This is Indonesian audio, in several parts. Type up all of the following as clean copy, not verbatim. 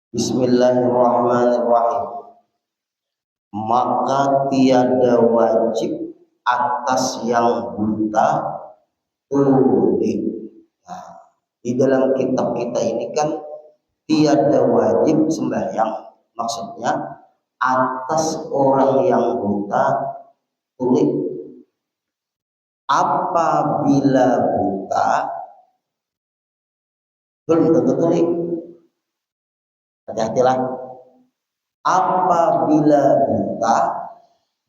Bismillahirrahmanirrahim. Maka tiada wajib atas yang buta tuli. Nah, di dalam kitab kita ini kan tiada wajib sembahyang. Maksudnya atas orang yang buta tuli. Apabila buta belum tentu tuli. Hati-hatilah. Apabila buta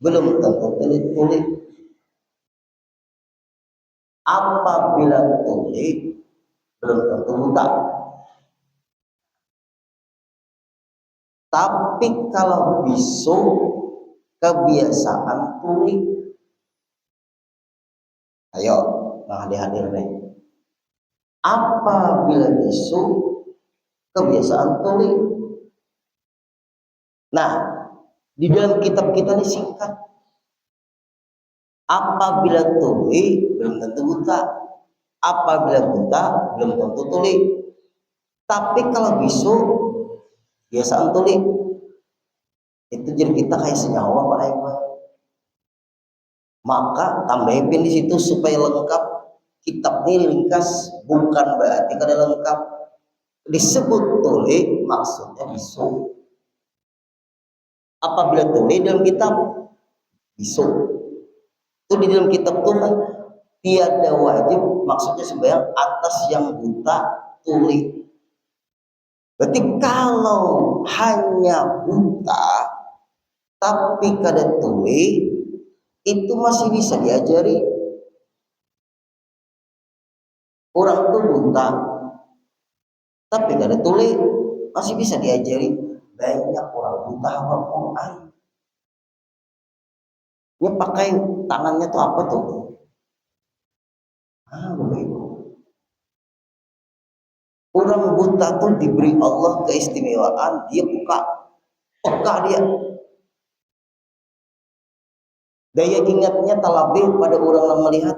belum tentu tuli. Apabila tuli belum tentu buta. Tapi kalau bisu kebiasaan tuli. Ayo, nah hadir nih. Apabila bisu kebiasaan tuli. Nah, di dalam kitab kita ini singkat. Apabila tuli belum tentu buta. Apabila buta belum tentu tuli. Tapi kalau bisu biasaan tuli. Itu jadi kita kayak senyawa Pak Eko. Maka tambahin di situ supaya lengkap. Kitab ini ringkas, bukan berarti kada lengkap. Disebut tuli maksudnya bisu. Apabila tuli dalam kitab bisu. Itu di dalam kitab itu kan tiada wajib, maksudnya sembahyang atas yang buta tuli. Berarti kalau hanya buta tapi kada tuli itu masih bisa diajari. Orang itu buta tapi kada tuli masih bisa diajari. Banyak orang buta hafal Quran. Dia pakai tangannya tuh apa tuh? Begitu. Orang buta tuh diberi Allah keistimewaan, dia peka dia. Daya ingatnya tak lebih pada orang yang melihat.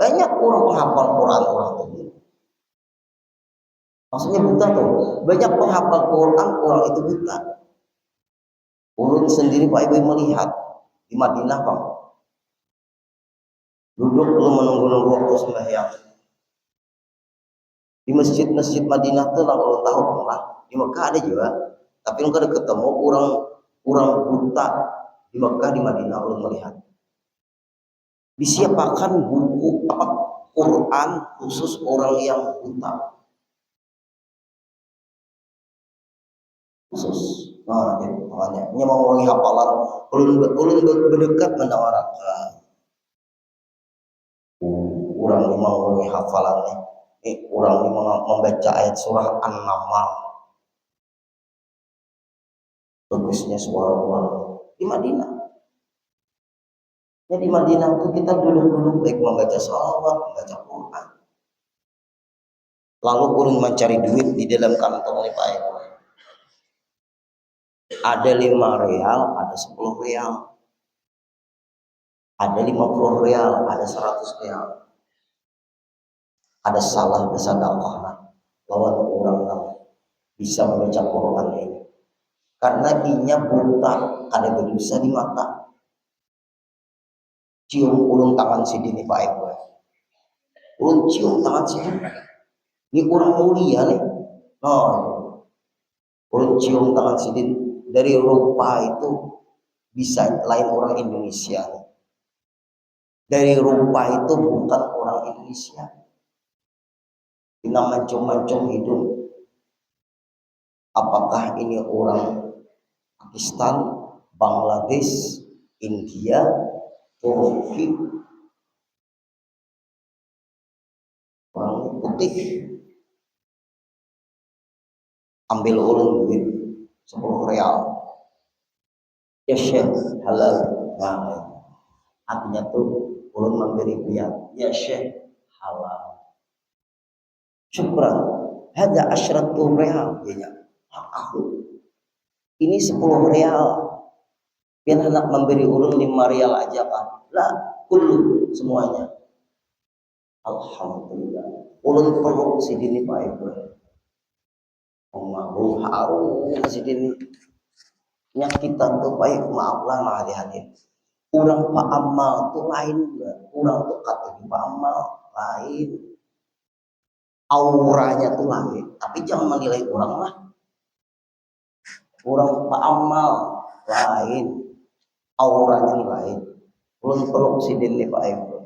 Banyak orang penghafal Quran orang tuh. Maksudnya buta tuh. Banyak penghafal Quran orang itu buta. Ulun sendiri Pak Ibu melihat di Madinah Pak. Duduk lu menunggu waktu sembahyang. Di masjid-masjid Madinah tuh lah ulun tahu lah. Di Mekah ada juga. Tapi lu kada ketemu orang buta di Mekah di Madinah ulun melihat. Disiapkan buku Quran khusus orang yang buta. Khusus. Nah, makanya mau mengulangi hafalan ulun berdekat menawarkan orang yang mau mengulangi hafalannya. Orang yang membaca ayat surah An-Naml. Bagusnya suara orang di Madinah. Ya, di Madinah itu kita dulu baik membaca sholawat, membaca Quran. Lalu ulun mencari duit di dalam kantong Pak Eko. Ada 5 real, ada 10 real. Ada 50 real, ada 100 real. Ada salah bersedekah lawan orang yang bisa membaca Quran ini. Karena inya buta, ada berdosa di mata. Cium ulun tangan sidini Pak Eko. Ulun cium tangan sidini. Ini orang mulia nih. Ulun cium tangan sidini. Dari rupa itu bisa lain orang Indonesia. Dari rupa itu bukan orang Indonesia. Kita mancung-mancung hidung. Apakah ini orang Pakistan, Bangladesh, India, Turki, orang putih? Ambil ulun duit 10 real. Ya Syekh, halal. Nah, artinya tuh ulun memberi biar. Ya Syekh, halal. Syukran. Hada 10 real. Ya, aku. Ini 10 real. Biar anak memberi ulun 5 real aja Pak. Lah, kullu semuanya. Alhamdulillah. Ulun perlu sidini Pak Ibu. Mau harus ini nya kita tuh baik maaflah mah hati-hati. Kurang pak amal tuh lain, kurang tuh kata pak amal lain, auranya tuh lain. Tapi jangan menilai orang lah. Kurang pak amal lain, auranya lain. Ulun peluk sidin nih Pak Ibu.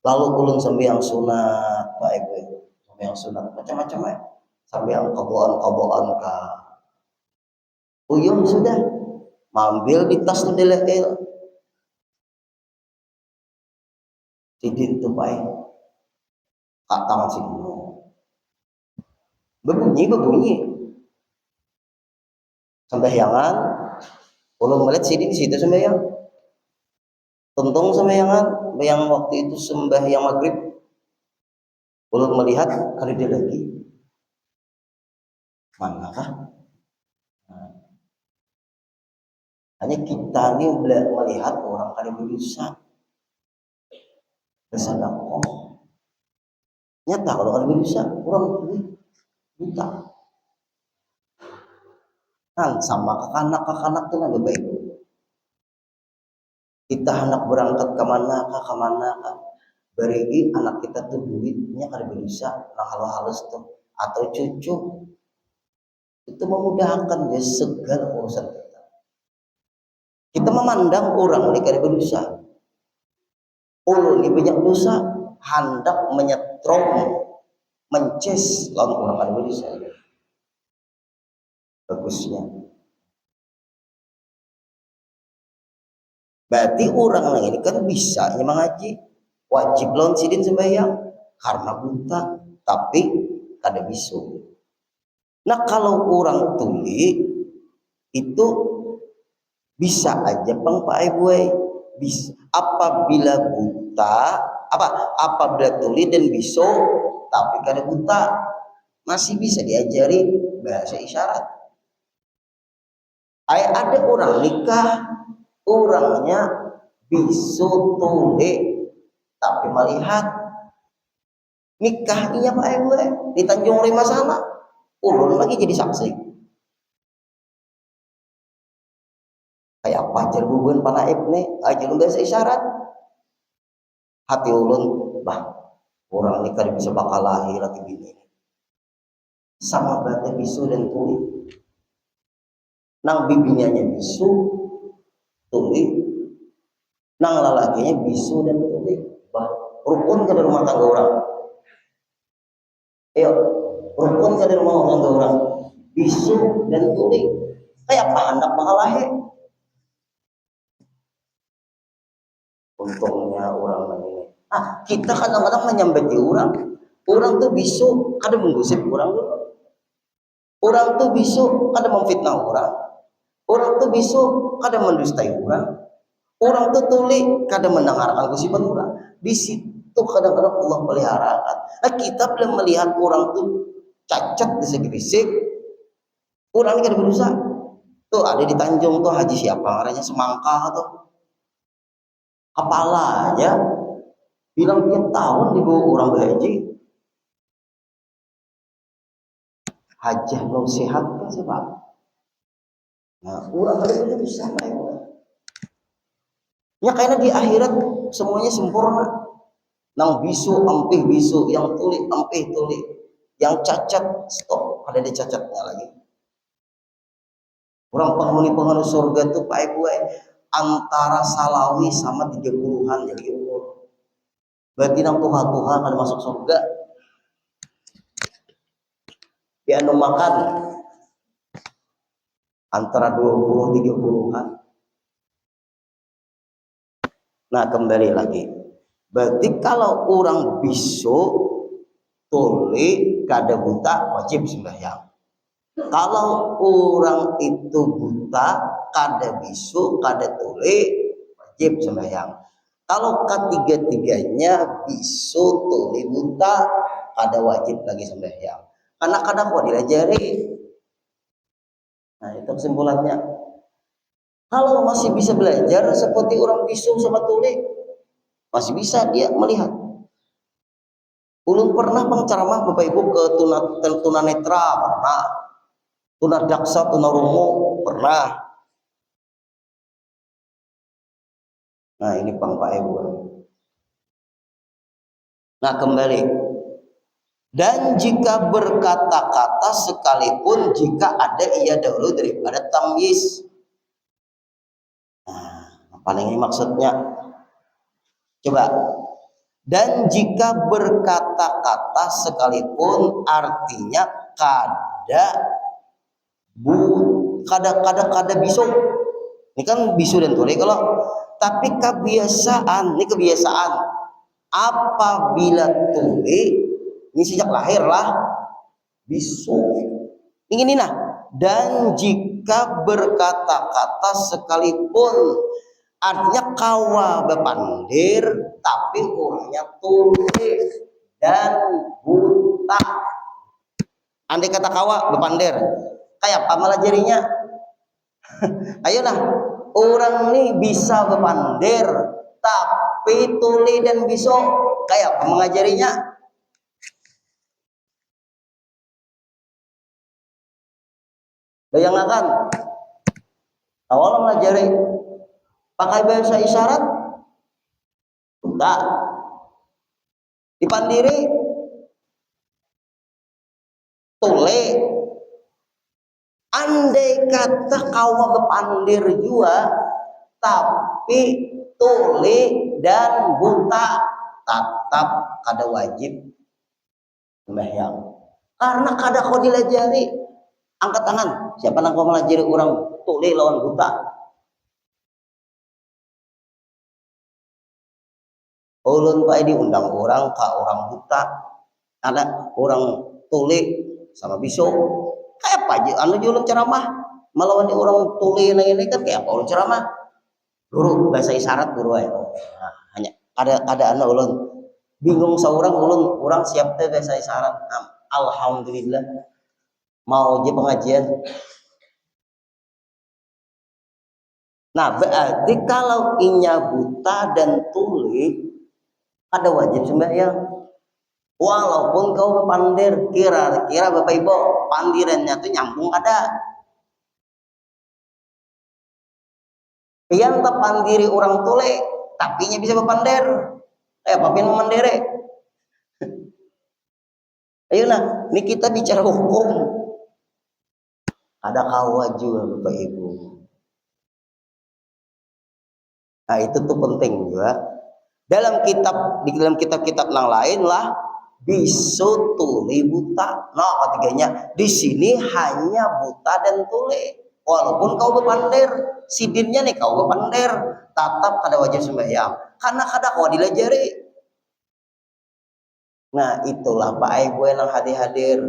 Lalu ulun sembahyang sunat Pak Ibu, sembahyang sunat macam-macam ya. Sambil kabuan ka. Uyung sudah mambil di tas tu dilekil. Sidin tu Pak kak tangan sidin. Berbunyi. Sembahyangan, ulun melihat sidin di situ sembahyang. Tuntung sembahyangan, yang waktu itu sembahyang maghrib. Ulun melihat kali dia lagi. Manakah? Hanya kita ini melihat orang kali berusaha bersedekah. Nyata kalau kali berusaha orang buta. Kan sama kekanak tuh nggak baik. Kita anak berangkat kemana kah. Beri anak kita tuh duitnya kali berusaha, nah halus tuh atau cucu itu memudahkan dia segala urusan kita. Kita memandang orang ini kali berusaha. Ulun ini banyak dosa, hendak menyetrom, mences lawan orang kali berusaha. Bagusnya. Berarti orang ini kan bisa mengaji, wajib lawan sidin sembahyang karena buta, tapi kada bisu. Nah kalau orang tuli itu bisa aja Pak Ibu, bisa apabila buta, apabila tuli dan bisu, tapi kada buta masih bisa diajari bahasa isyarat. Ada orang nikah, orangnya bisu tuli tapi melihat nikahnya Pak Ibu di Tanjung Rima sana, ulun lagi jadi saksi. Kayak apa ajar bubuan panaib nih, ajar bahasa isyarat. Hati ulun, orang nikah bisa bakal lahir lagi gini. Sama berarti bisu dan tuli. Nang bibinya bisu, tuli. Nang lalakinya bisu dan tuli. Rukun ke rumah tangga orang. Ayo, rukun ke rumah tangga orang. Bisu dan tuli. Kayak apa anak bakal lahir? Untungnya orang ini. Kita kadang-kadang menyambati orang. Orang tuh bisu, kada menggosip orang dulu. Orang tuh bisu, kada memfitnah orang. Orang tuh bisu, kada mendustai orang. Orang tuh tuli, kada mendengarkan gosipan orang. Di situ kadang-kadang Allah peliharakan. Kita belum melihat orang tuh cacat di segi fisik. Orang ini kada berusaha. Tuh ada di Tanjung tuh haji siapa? Orangnya Semangka tuh. Kepala aja bilang tiap tahun dibawa orang berhaji. Hajah mau sehat kan sebab. Nah, orang ada bisa ya karena di akhirat semuanya sempurna. Nang bisu ampih bisu, yang tuli ampih tuli, yang cacat stop, ada di cacatnya lagi. Orang penghuni surga tuh Pak Ibu antara salawi sama 30-an jadi umur. Berarti nang tuha-tuha kan masuk surga. Dia makan antara 20-30-an. Nah kembali lagi. Berarti kalau orang bisu tuli kada buta wajib sembahyang. Kalau orang itu buta kada bisu kada tuli wajib sembahyang. Kalau ketiga-tiganya bisu tuli buta kada wajib lagi sembahyang. Karena kadang kok diajari. Nah itu kesimpulannya. Kalau masih bisa belajar seperti orang bisu sama tuli, masih bisa dia melihat. Ulun pernah menceramah Bapak Ibu ke tunanetra pernah. Tunar daksa, tunar rungu pernah. Nah ini Pak Ibu. Nah kembali. Dan jika berkata-kata sekalipun jika ada ia dahulu daripada tamyiz. Nah, apa ini maksudnya? Coba. Dan jika berkata-kata sekalipun artinya kada bisu. Ini kan bisu dan tuli kalau tapi kebiasaan, ini kebiasaan apabila tuli ini sejak lahir lah bisu. Ini nah, dan jika berkata-kata sekalipun artinya kawa bepandir tapi orangnya tuli dan buta. Andai kata kawa bepandir kayak apa malah jadinya? Ayolah, orang ini bisa bepandir tapi tuli dan bisu kayak apa mengajarinya? Bayangkan awal mengajari pakai bahasa isyarat enggak dipandiri tuli. Andai kata kawa bepandir juga tapi tuli dan buta tetap kada wajib sembahyang karena kada kau dilajari. Angkat tangan siapa yang kau melajari orang tuli lawan buta? Ulun Pak diundang orang ke orang buta, ada orang tuli sama bisu kayak apa aja anu ulun ceramah melawan orang tuli ini kan kayak apa ulun ceramah guru bahasa isyarat guru ya. Nah, hanya ada anu ulun bingung seorang ulun orang siap teh bahasa isyarat. Nah, alhamdulillah mau je pengajian. Nah berarti kalau inya buta dan tuli ada wajib sembahyang walaupun kau pandir. Kira-kira Bapak Ibu pandirannya tuh nyambung ada pian tak pandiri orang tuli tapi nya bisa bepandir papin memandere. Ayo nah ini kita bicara hukum ada kawa juga Bapak Ibu. Nah itu tuh penting juga dalam kitab-kitab yang lain lah bisu tuli buta. Nah ketiganya di sini hanya buta dan tuli walaupun kau bepandir sidinnya nih kau bepandir tetap kada wajib sembahyang karena kada kau dilajari. Nah itulah Pak Ibu yang hadir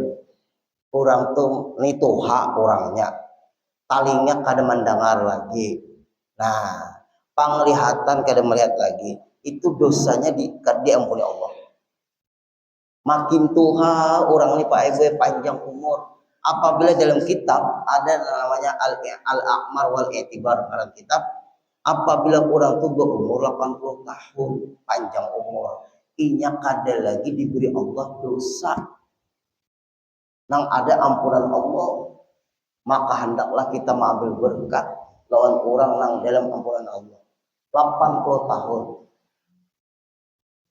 orang tuh ini tuh hak orangnya talingnya kada mendengar lagi. Nah penglihatan kada melihat lagi itu dosanya diampuni Allah. Makin tua orang ini Pak Ibu panjang umur. Apabila dalam kitab ada namanya al-a'mar wal i'tibar dalam kitab, apabila orang itu berumur 80 tahun panjang umur, inya kada lagi diberi Allah dosa. Nang ada ampunan Allah, maka hendaklah kita mengambil berkat lawan orang nang dalam ampunan Allah. 80 tahun.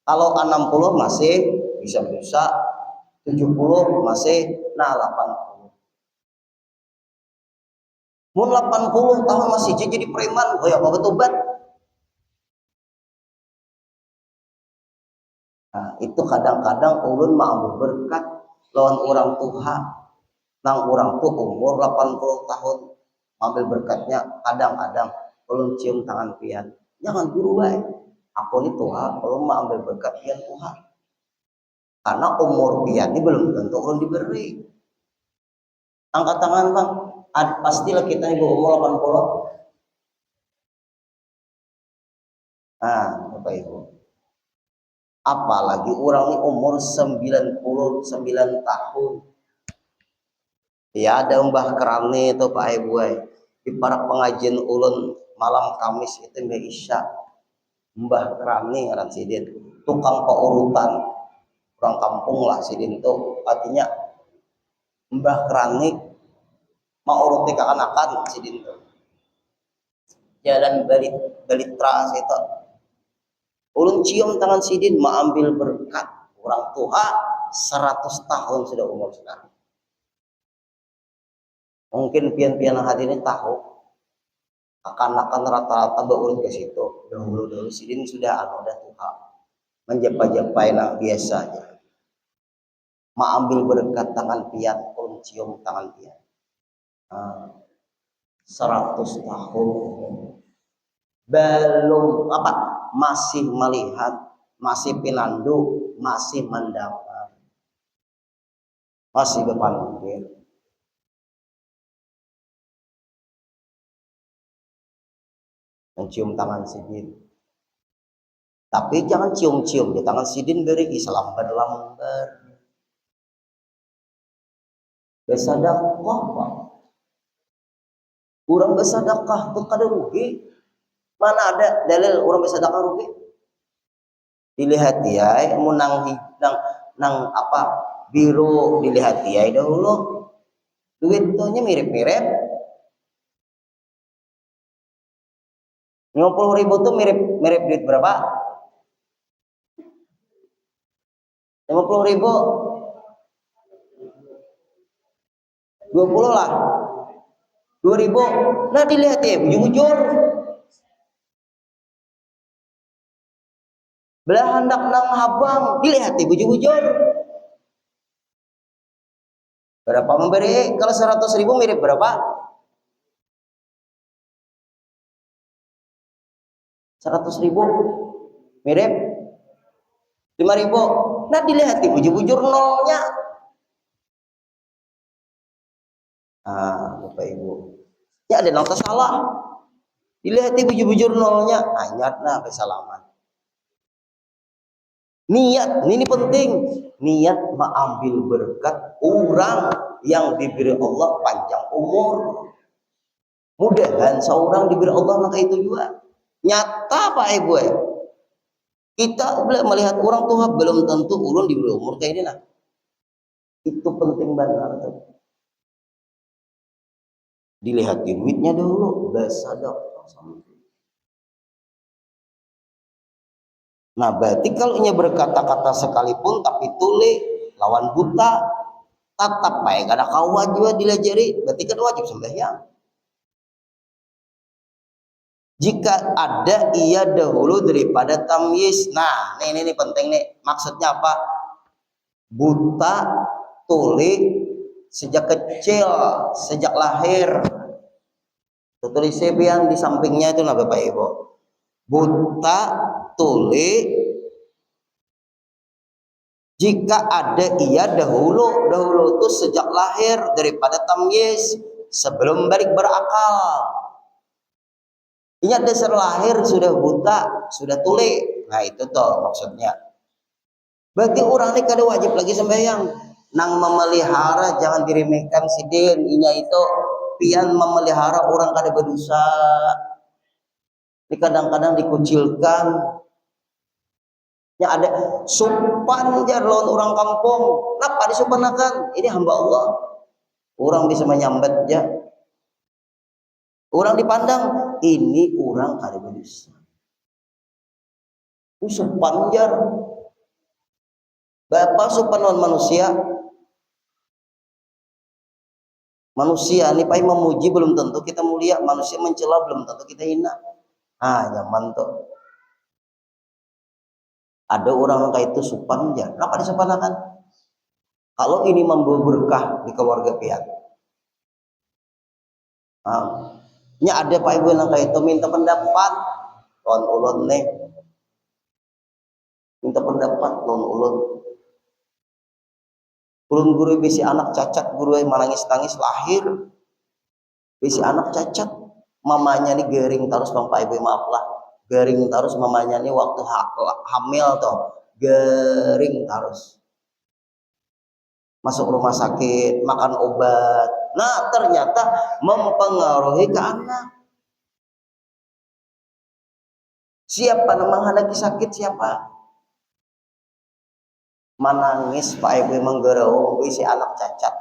Kalau 60 masih bisa 70 masih 80. Mun 80 tahun masih jadi preman, oh ya apa betobat. Nah, itu kadang-kadang ulun mau berkat lawan orang tua. Nang orang tua umur 80 tahun ambil berkatnya kadang-kadang ulun cium tangan pian. Jangan guru baik. Aku ini Tuhan, ulun mau ambil berkat pian Tuhan. Karena umur pian ini belum tentu ulun diberi. Angkat tangan Bang. Pastilah kita ibu umur 80. Nah, Bapak Ibu. Apalagi orang ini umur 99 tahun. Ya ada Mbah Kerani itu Pak Ibu. Di para pengajian ulun malam Kamis itu Mbak Isya. Mbah Kerani ngaran sidin. Tukang paurutan. Orang kampung lah sidin itu. Artinya Mbah Kerani mau urut kakanakan sidin tuh jalan balik balik teras itu ulun cium tangan sidin mau ambil berkat orang tua 100 tahun sudah umur sekarang. Mungkin pian-pian hadirin tahu akan rata-rata beurut ke situ dahulu sidin sudah ada Tuhan menjapa-japai nah biasanya mau ambil berkat tangan pian ulun cium tangan pian 100 tahun belum apa masih melihat masih pinandu masih mendengar masih berpanggil mencium tangan sidin tapi jangan cium-cium di tangan sidin beri selambar-lambar bersedekah Pak orang bersedekah tuh kada rugi mana ada dalil orang bersedekah rugi dilihat ya mau nang apa biru dilihat ya dahulu duitnya mirip-mirip 50.000 tuh mirip duit berapa 50.000 20 lah 2.000 nah dilihat ya bujur-bujur belah hendak nang habang dilihat ya bujur-bujur berapa memberi kalau 100.000 mirip berapa 100.000 mirip 5.000 nah dilihat ya bujur-bujur nolnya Bapak Ibu ya ada nota salah dilihat ya bujur-bujur nolnya anyat nah kesalahan niat ini penting niat mengambil berkat orang yang diberi Allah panjang umur mudahan seorang diberi Allah maka itu juga nyata Pak Ibu kita boleh melihat orang tua belum tentu ulun diberi umur kayak ini nah itu penting banget dilihat di duitnya dulu bersedekah sama. Nah berarti kalau nya berkata-kata sekalipun tapi tuli lawan buta tetap baik ada kawan juga dilajari berarti kan wajib sembahyang jika ada ia dahulu daripada tamyiz. Nah ini penting nih maksudnya apa buta tuli sejak kecil sejak lahir tulis sebian di sampingnya itu nah Bapak Ibu buta tuli jika ada ia dahulu itu sejak lahir daripada tamyiz sebelum balik berakal ingat dasar lahir sudah buta sudah tuli nah itu toh maksudnya berarti orang ini kada wajib lagi sembahyang nang memelihara jangan diremehkan sidin inya itu pian memelihara orang kada berdosa ini kadang-kadang dikucilkan ya ada supan jar lawan orang kampung kenapa disupanakan ini hamba Allah orang bisa menyambat ya orang dipandang ini orang kada berdosa supan jar bapak supan lawan manusia ini pai memuji belum tentu kita mulia manusia mencela belum tentu kita hina nyaman tuh ada orang kayak itu supan aja kenapa disupanakan kalau ini membawa berkah di keluarga pihak nya ada Pak Ibu yang kayak itu minta pendapat lawan ulun nih minta pendapat lawan ulun guru bisi anak cacat guru yang menangis lahir bisi anak cacat mamanya nih garing terus Bang Pak Ibu maaf lah garing terus mamanya nih waktu hamil tuh garing terus masuk rumah sakit makan obat nah ternyata mempengaruhi ke anak siapa menghadapi sakit siapa menangis Pak Ibu menggerau si anak cacat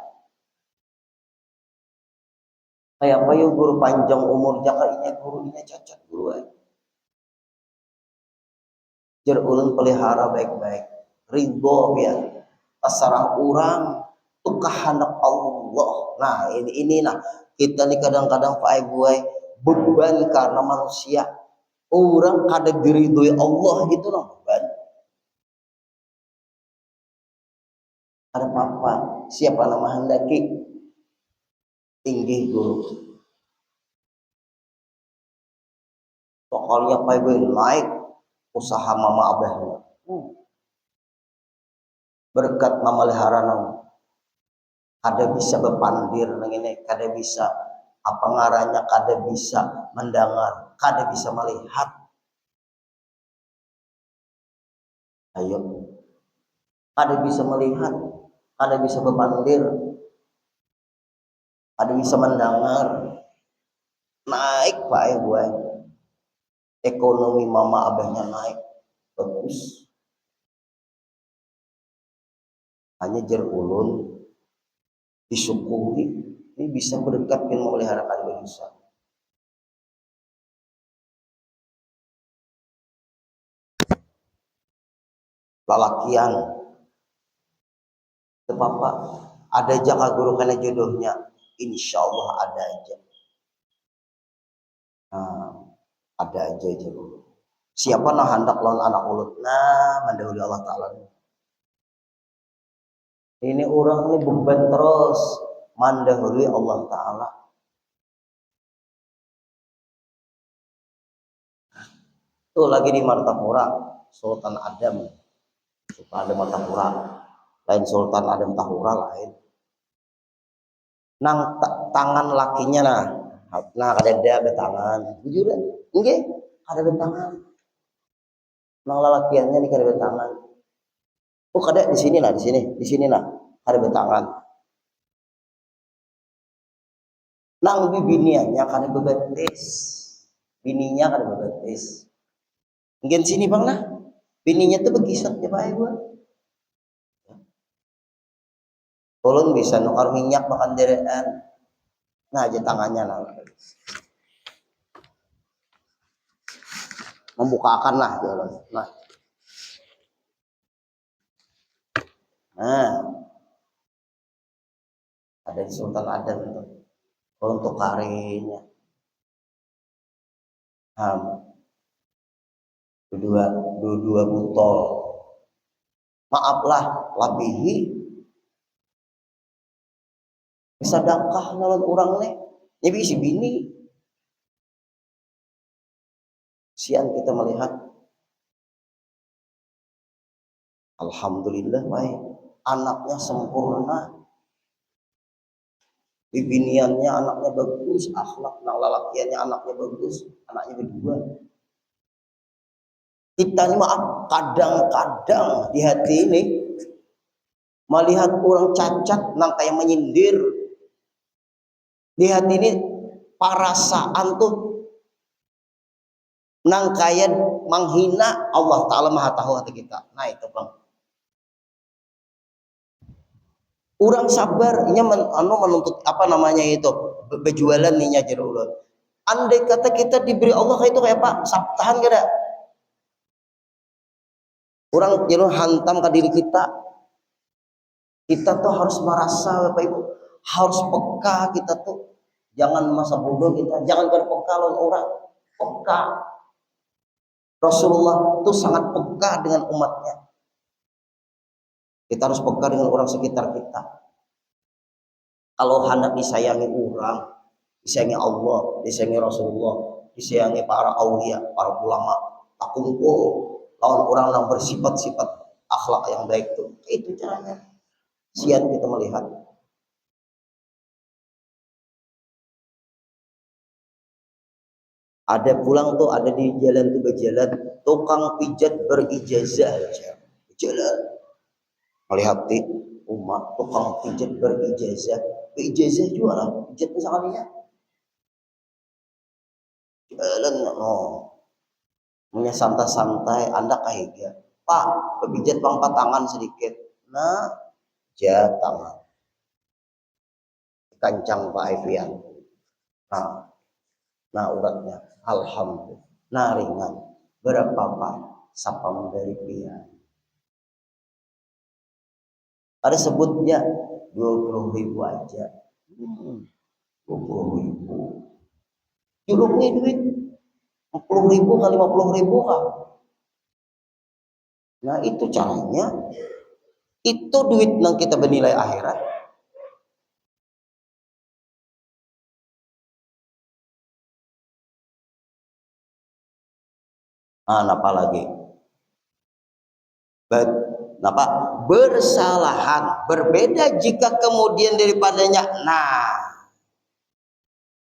kayak apa yuk guru panjang umur jakainya gurunya cacat guru jer ulun pelihara baik-baik ridho ya terserah orang tuh kehendak Allah. Nah ini nah kita nih kadang-kadang Pak gue beban karena manusia orang kada diridhoi Allah itu lah beban. Ada apa siapa nama hendaki tinggi guru pokoknya Pak gue naik usaha mama abah berkat mama lihara nang kada bisa berpandir nang ini kada bisa apa ngaranya kada bisa mendengar kada bisa melihat ayo kada bisa melihat kada bisa berpandir kada bisa mendengar naik Pak gue ekonomi mama abahnya naik bagus hanya jer ulun disyukuri ini bisa berdekat dengan memelihara kalian bisa lalakian apa ada aja guru karena jodohnya insya Allah ada aja nah, ada aja jodoh siapa nah hendak lawan anak ulut nah mendahului Allah Ta'ala ini orang ini beban terus mendahului Allah Ta'ala tuh lagi di Martapura Sultan Adam Martapura lain Sultan Adam Tahura lain nang tangan lakinya nah kada ada tangan jujuran enggak kada ada tangan nang lalakiannya di kada ada tangan oh kada di sini lah kada ada tangan nang biniannya kada bebetis bininya kada bebetis mungkin sini bang nah bininya tuh begisat ya pak gua ulun bisa nukar minyak makan derean nah aja tangannya nah membukakan lah nah ada di Sultan Adan untuk karirnya dua butol maaflah labihi bisa dakah nolong orang nih jadi isi bini sian kita melihat alhamdulillah baik anaknya sempurna bibiniannya anaknya bagus akhlak lalakiannya anaknya bagus anaknya berdua kita ini maaf kadang-kadang di hati ini melihat orang cacat nang kayak menyindir di hati ini perasaan tuh nang kayak menghina Allah Ta'ala maha tahu hati kita nah itu bang orang sabar ini menuntut apa namanya itu berjualan nih jerulun andai kata kita diberi Allah kayak itu kayak pak sabtahan gak orang jangan hantam ke diri kita tuh harus merasa Bapak Ibu harus peka kita tuh jangan masa bodoh kita jangan peka lawan orang peka Rasulullah tuh sangat peka dengan umatnya kita harus peka dengan orang sekitar kita kalau hendak disayangi orang disayangi Allah disayangi Rasulullah disayangi para aulia para ulama tak kumpul lawan orang yang bersifat-sifat akhlak yang baik tuh itu caranya sian kita melihat ada pulang tuh ada di jalan tuh berjalan tukang pijat berijazah jalan melihat di umat tukang pijat berijazah jualan pijat misalnya jalan punya santai-santai anda kahiga pak pijat bang tangan sedikit nah tangan kancang Pak Evian Nah uratnya alhamdulillah nah ringan berapa pak sapam dari pihak ada sebutnya 20.000 aja 20.000 juluknya duit 40.000 kali 50.000 kak. Nah itu caranya itu duit yang kita bernilai akhirat. Apa lagi? Apa? Bersalahan berbeda jika kemudian daripadanya. Nah,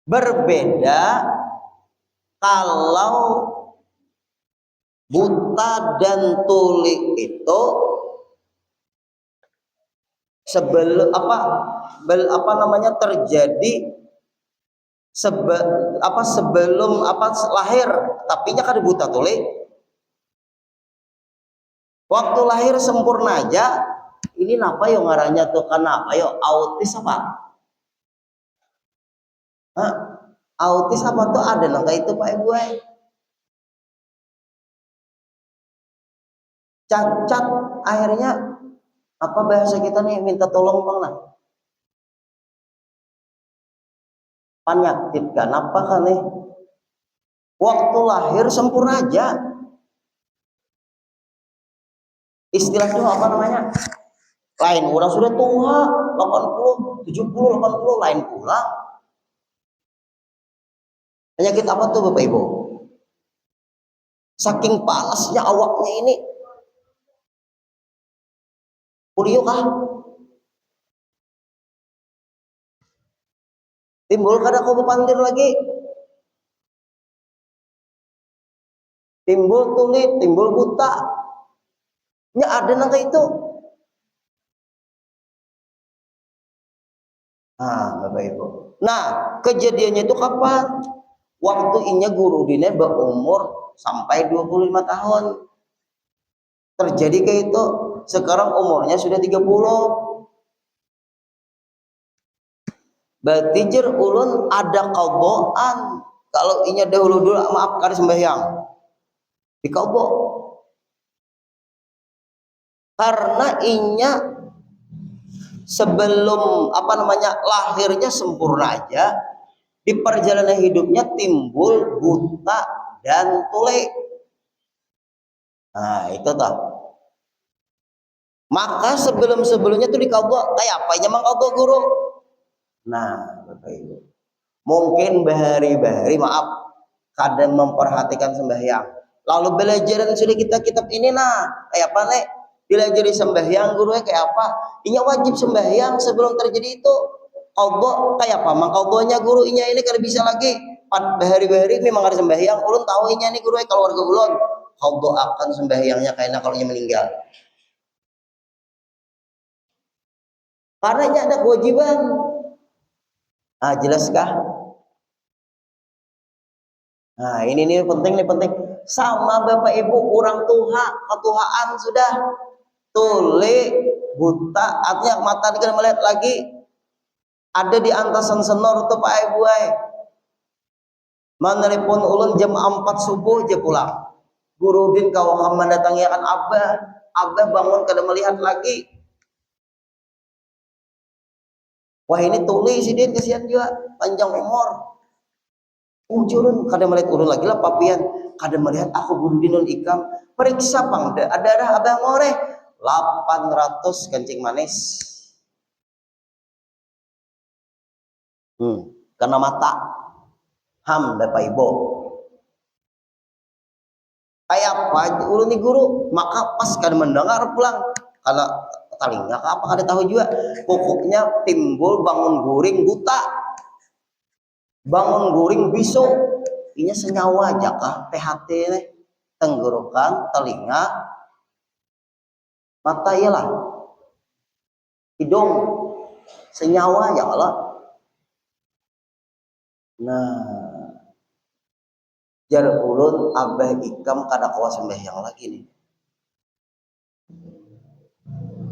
berbeda kalau buta dan tuli itu sebelum apa namanya terjadi sebelum lahir, tapinya kan buta tuli. Waktu lahir sempurna aja, ini apa yo ngarannya tuh karena apa yo autis apa? Hah? Autis apa tuh ada nangka itu Pak Ibu? Cacat akhirnya apa bahasa kita nih minta tolong bang lah. Penyakit kan apa kan nih? Waktu lahir sempurna aja. Istilahnya apa namanya? Lain orang sudah tua 80, 70, 80 lain pula. Penyakit apa tuh Bapak Ibu? Saking panasnya awaknya ini. Polio kah? Timbul kada kau pandir lagi. Timbul tuli, timbul buta. Ya ada nangka itu. Bapak Ibu. Nah, kejadiannya itu kapan? Waktu inya guru dine berumur sampai 25 tahun. Terjadi kayak itu. Sekarang umurnya sudah 30. Berarti jer ulun ada qadaan. Kalau inya dahulu maaf kada sembahyang. Di qadha. Karena inya sebelum lahirnya sempurna aja, di perjalanan hidupnya timbul buta dan tuli. Nah itu toh. Maka sebelumnya tuh dikabul kayak apa aja mang kabul guru. Nah Bapak Ibu, mungkin bahari maaf kadang memperhatikan sembahyang. Lalu belajaran sudah kita kitab ini kayak apa nih? Belajar sembahyang guru kayak apa? Inya wajib sembahyang sebelum terjadi itu. Qadha kayak apa? Mang qadhanya guru inya ini kada bisa lagi. Bahari memang ada sembahyang. Ulun tahu inya nih guru kalau warga ulun qadha akan sembahyangnya kayaknya kalau inya meninggal. Karena inya ada kewajiban. Jelaskah? Nah, ini penting. Sama Bapak Ibu orang tua, ketuaan sudah tuli, buta, artinya mata dikira melihat lagi. Ada di antasan senor tuh Pak Ibu manalipun ulun jam 4 subuh aja pulang. Guru din kau mendatangi akan Abah bangun kada melihat lagi. Wah ini tuli si din kasihan juga panjang umur. Ujurun kada melihat ulun lagi lah papian kada melihat aku guru din ikam periksa pang darah Abah more 800 kencing manis. Karena mata Bapak Ibu kayak apa ulun nih guru maka pas kada mendengar pulang karena telinga apa kada tahu juga pokoknya timbul bangun guring buta bangun guring bisu inya senyawa aja kah THT tenggorokan telinga mata iyalah hidung senyawa ya Allah. Nah jar ulun Abah ikam kada kawa sembahyang lagi nih.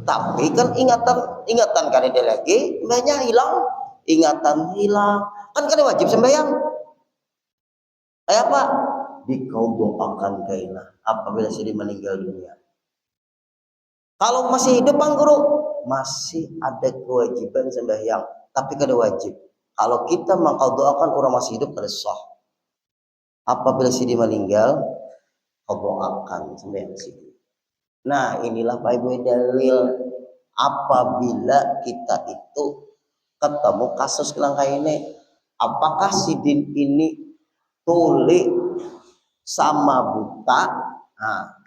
Tapi kan ingatan kada ada lagi, mbahnya hilang, ingatan hilang, Kan kada wajib sembahyang. Kayak apa? Dikodoakan kaina apabila sudah meninggal dunia. Kalau masih hidup Bang Guru, masih ada kewajiban sembahyang, tapi kada wajib. Kalau kita mengqadhakan orang masih hidup kada sah. Apabila sudah meninggal, qadhakan sembahyang situ. Nah, inilah Pak Ibu dalil apabila kita itu ketemu kasus kelangka ini, apakah sidin ini tuli sama buta,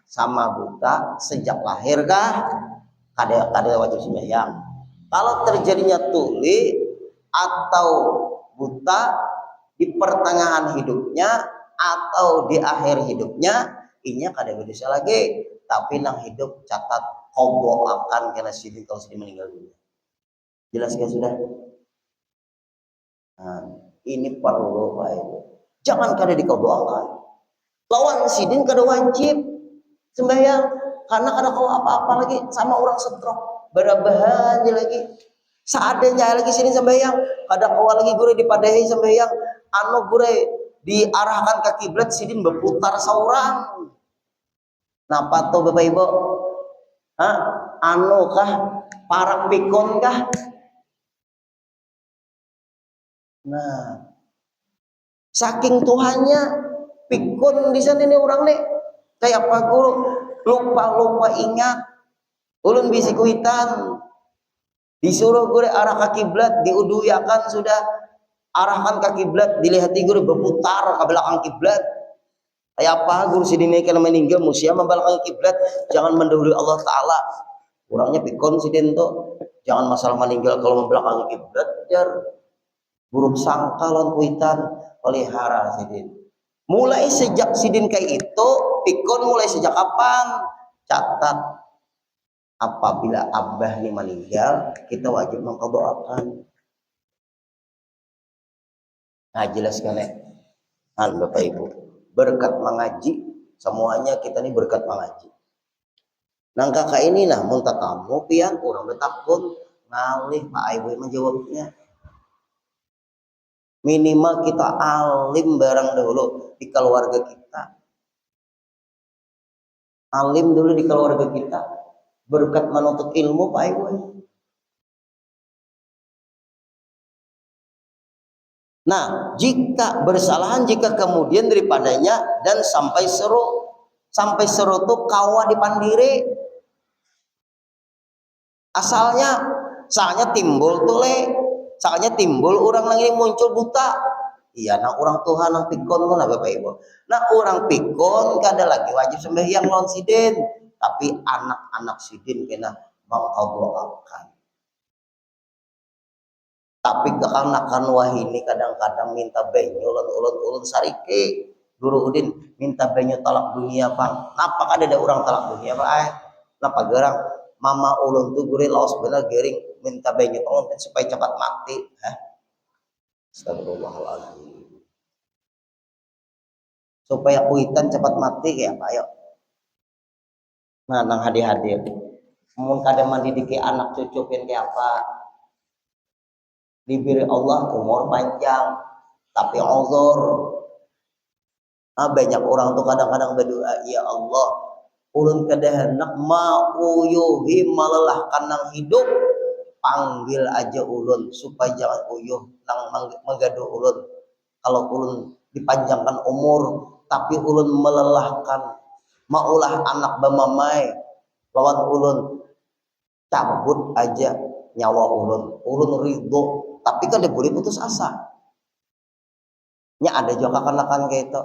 sama buta sejak lahir kah? Kada wajib sembahyang. Kalau terjadinya tuli atau buta di pertengahan hidupnya atau di akhir hidupnya, inya kada berdosa lagi, tapi nang hidup catat kobo akan kena sidin kalau sidin meninggal dunia. Jelas kan sudah? Nah, ini perlu Pak Ibu. Jangan kada dikodoakan. Lawan sidin kada wajib sembahyang karena kada kau apa-apa lagi sama orang stroke berabahan lagi seadanya lagi sini sembahyang kada kau lagi gure dipadahi sembahyang anu gure diarahkan ke kiblat sidin berputar seorang. Napa tuh Bapak Ibu? Anu kah parang pikon kah? Nah, saking Tuhannya pikun di sana nih orang nih kayak apa Guru lupa ingat ulun bisi kuitan disuruh gue arah ke kiblat diuduyakan sudah arahkan ke kiblat dilihati gue berputar ke belakang kiblat kayak apa Guru sidin kalau meninggal musia membelakang kiblat jangan mendahului Allah Ta'ala orangnya pikun sidin tuh jangan masalah meninggal kalau membelakangi kiblat jar buruk sangka lawan kuitan pelihara sidin. Mulai sejak sidin kayak itu, pikun mulai sejak kapan? Catat apabila abah ini meninggal, kita wajib mengqadhakan. Nah, jelas kan ya? Bapak Ibu, berkat mengaji, semuanya kita ini berkat mengaji. Nang kakak ini nah, mun tatamu pian orang betakun ngalih Pak Ibu menjawabnya. Minimal kita alim barang dahulu di keluarga kita. Alim dulu di keluarga kita. Berkat menuntut ilmu Pak Ibu. Nah, jika bersalahan, jika kemudian daripadanya dan sampai seru tuh kawa dipandiri. Soalnya timbul tuh soalnya timbul orang lagi muncul buta. Iya, nah orang Tuhan nang pikon tuh Bapak Ibu. Nah orang pikon kada lagi wajib sembahyang lawan sidin, tapi anak-anak sidin kena mengqadhakan. Tapi kekanakan wahini kadang-kadang minta banyu ulun sarike. Guru Udin minta banyu talak dunia Bang. Napa kada ada orang talak dunia Pak? Napa gerang mama ulun tuh gure laos bener gering minta banyu penguntin supaya cepat mati. Astagfirullahaladzim. Supaya kuitan cepat mati kayak apa ayo. Nah, nang hadir. Mun kada mendidiki anak cucu kayak apa? Diberi Allah umur panjang, tapi uzur. Banyak orang tuh kadang-kadang berdoa, ya Allah, ulun kada hendak mauyuhi melelahkan nang hidup, panggil aja ulun supaya jangan uyuh nang menggaduh ulun. Kalau ulun dipanjangkan umur, tapi ulun melelahkan, maulah anak bamamai, lawan ulun cabut aja nyawa ulun ridho, tapi kan dia boleh putus asa. Nya ada juga kanakan kayak itu.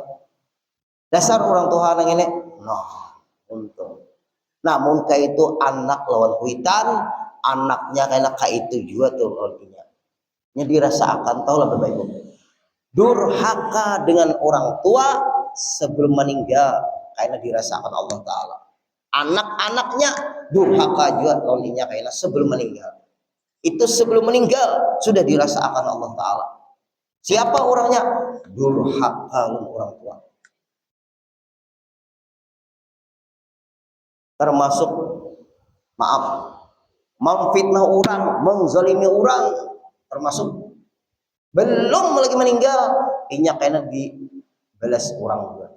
Dasar orang Tuhan yang ini, untung. Namun kayak itu anak lawan kuitan, anaknya kayak itu juga tuh artinya. Nya dirasakan tau lah Bapak Ibu. Durhaka dengan orang tua sebelum meninggal, karena dirasakan Allah Ta'ala. Anak-anaknya durhaka juga lawannya karena sebelum meninggal. Itu sebelum meninggal sudah dirasakan Allah Ta'ala. Siapa orangnya? Durhaka orang tua. Termasuk memfitnah orang, menzalimi orang, termasuk belum lagi meninggal inya kena dibalas orang juga.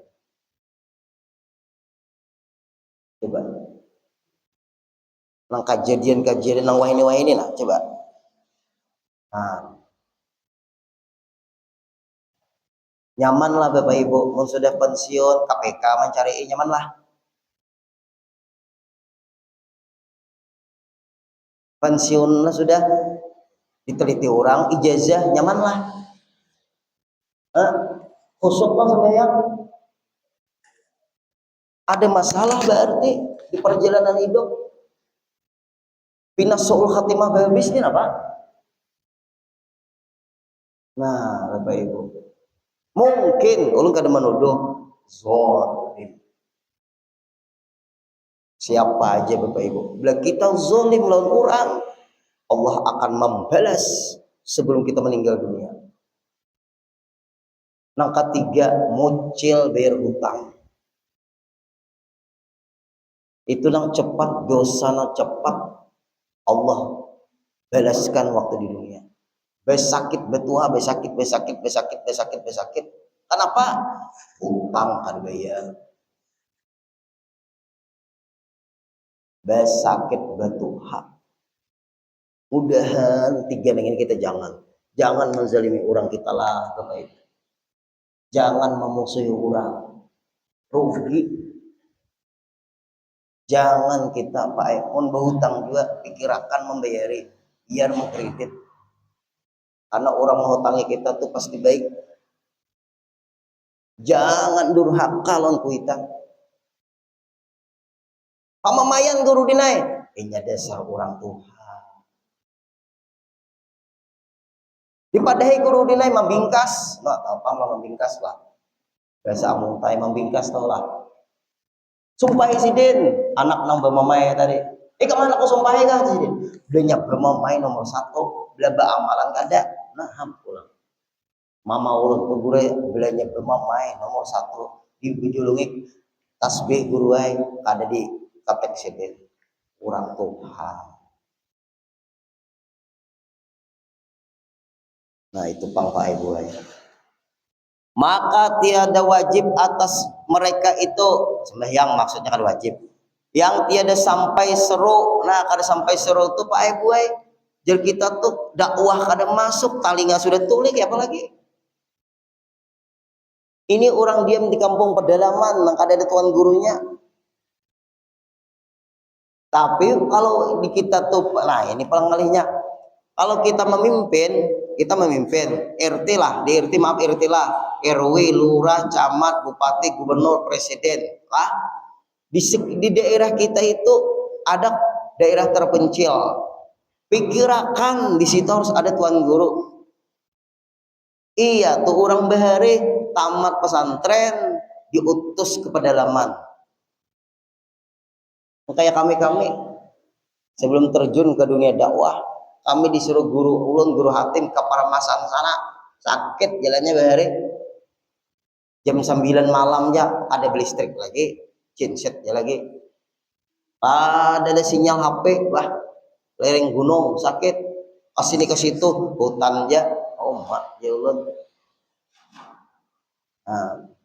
Coba nang kejadian nang wahini nah coba. Nah, nyaman lah Bapak Ibu, mau sudah pensiun KPK mencari nyaman lah. Pensiun lah sudah diteliti orang, ijazah nyaman lah. Khusuk lah sembahyang. Ada masalah berarti di perjalanan hidup. Pinas soul khatimah babis ini apa? Nah, Bapak Ibu. Mungkin ulun kada menuduh zalim. Siapa aja Bapak Ibu. Bila kita zalim lawan orang, Allah akan membalas sebelum kita meninggal dunia. Yang ketiga, mucil bayar hutang. Itu yang cepat, dosa yang cepat Allah balaskan waktu di dunia. Besakit betua, besakit. Kenapa? Hutang kan bayar. Besakit betua. Mudahan tiga yang ini kita jangan menzalimi orang kita lah, Bapak Ibu. Jangan memusuhi orang, rugi. Jangan kita Pak pun berhutang juga pikirkan membayari biar mengkredit. Karena orang menghutangi kita tuh pasti baik. Jangan durhaka lawan kuita. Pamamayan guru dinai. Ini dasar orang Tuhan. Dipadahi guru dinai membingkas. Nggak tahu apa membingkas lah. Biasa amuntai membingkas tau lah. Sumpahi sidin anak nang bermamai tadi. Kemana aku sumpahi kan sidin? Belanya bermamai nomor 1, belaba amalan kada. Nah, pulang. Mama ulun tuh guru belanya bermamai nomor 1 dibujulungi tasbih guru ai kada di katek sidin. Urang Tuhan. Nah, itu Pak Ibu ai. Maka tiada wajib atas mereka itu sembahyang, maksudnya kan wajib yang tiada sampai seru. Nah, kada sampai seru tuh Pak Ibu jadi kita tuh dakwah kada masuk, talinga sudah tulik ya apalagi ini orang diam di kampung pedalaman nang kada ada tuan gurunya. Tapi kalau di kita tuh, nah ini paling malihnya kalau kita memimpin RT lah, di RT maaf RT lah, RW, lurah, camat, bupati, gubernur, presiden lah. Di daerah kita itu ada daerah terpencil. Pikirkan di situ harus ada tuan guru. Iya, tuh orang bahari tamat pesantren diutus ke pedalaman. Kayak kami sebelum terjun ke dunia dakwah, kami disuruh guru ulun, guru hatim ke Paramasan sana. Sakit jalannya bahari. Jam 9 malam ya ada listrik lagi, genset ya lagi. Ada sinyal HP, wah lereng gunung sakit. Kesini ke situ hutan aja, oh mak ya ulun.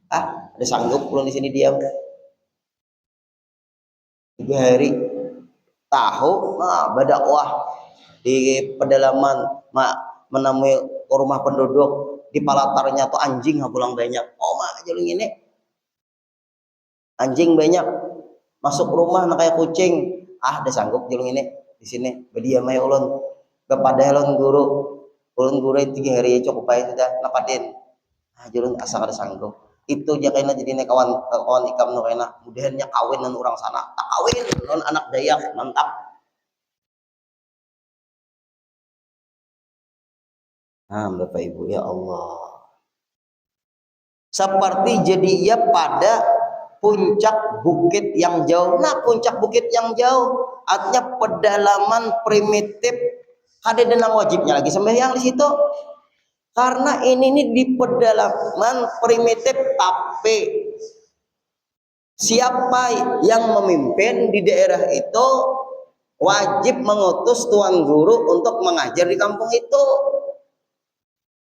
Ada sanggup ulun di sini diam. 3 hari tahu berdakwah di pedalaman menemui rumah penduduk di palatarnya tuh anjing pulang banyak. Oh mak jalung ini anjing banyak masuk rumah nak kayak kucing. Ada sanggup jalung ini di sini berdiam aja ulun kepada ulun guru 3 hari cukup baik sudah napadin. Jalun asa kada sanggup itu aja kena jadi kawan ikam no kena mudahannya kawin dengan orang sana tak kawin non anak Dayak mantap. Bapak Ibu ya Allah, seperti jadi ia pada puncak bukit yang jauh. Nah, puncak bukit yang jauh artinya pedalaman primitif, ada denang wajibnya lagi sembahyang di situ. Karena ini di pedalaman primitif, tapi siapa yang memimpin di daerah itu wajib mengutus tuan guru untuk mengajar di kampung itu.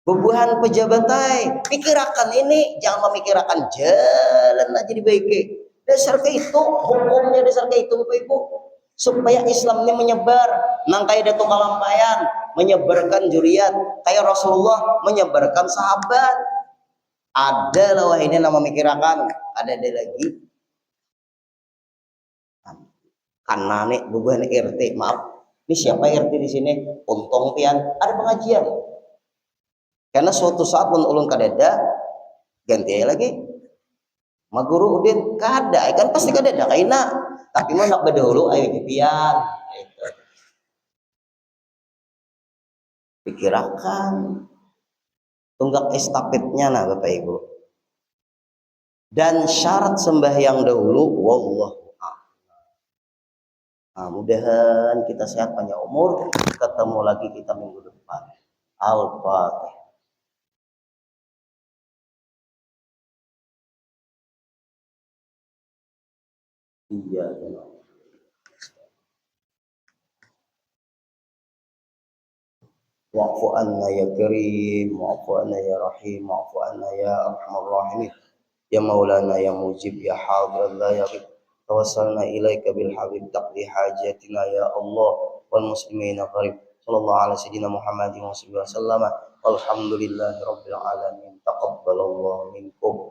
Bubuhan pejabat pikirakan ini, jangan memikirkan jalan aja dibaiki. Dasar ke itu, hukumnya dasar ke itu Bapak Ibu. Supaya Islam ini menyebar, nang kayak Datuk Kalampayan menyebarkan juriat, kayak Rasulullah menyebarkan sahabat. Ada lah wah ini nama mikirakan, ada lagi. Karena nih bubuhan RT, maaf. Ini siapa RT di sini? Untung pian, ada pengajian. Karena suatu saat pun ulun kadeda ganti lagi maguru udin kada kan pasti kadeda kaina tapi mau nak bedahulu ayo pian gitu. Pikirakan tunggak estafetnya nah Bapak Ibu, dan syarat sembahyang dahulu wallah. Nah, mudahan kita sehat panjang umur, ketemu lagi kita minggu depan. Al-Fatihah. Iya, wa'fu anna ya karim, wa'fu anna ya rahim, wa'fu anna ya arhamar rahimin, ya maulana ya mujib ya hadir la ya ghib, tawassalna ilaika bil habib taqdi hajatina ya Allah wal muslimina qarib, sallallahu ala sayyidina Muhammadin wa sallam, walhamdulillahi rabbil alamin, taqabbalallahu minkum.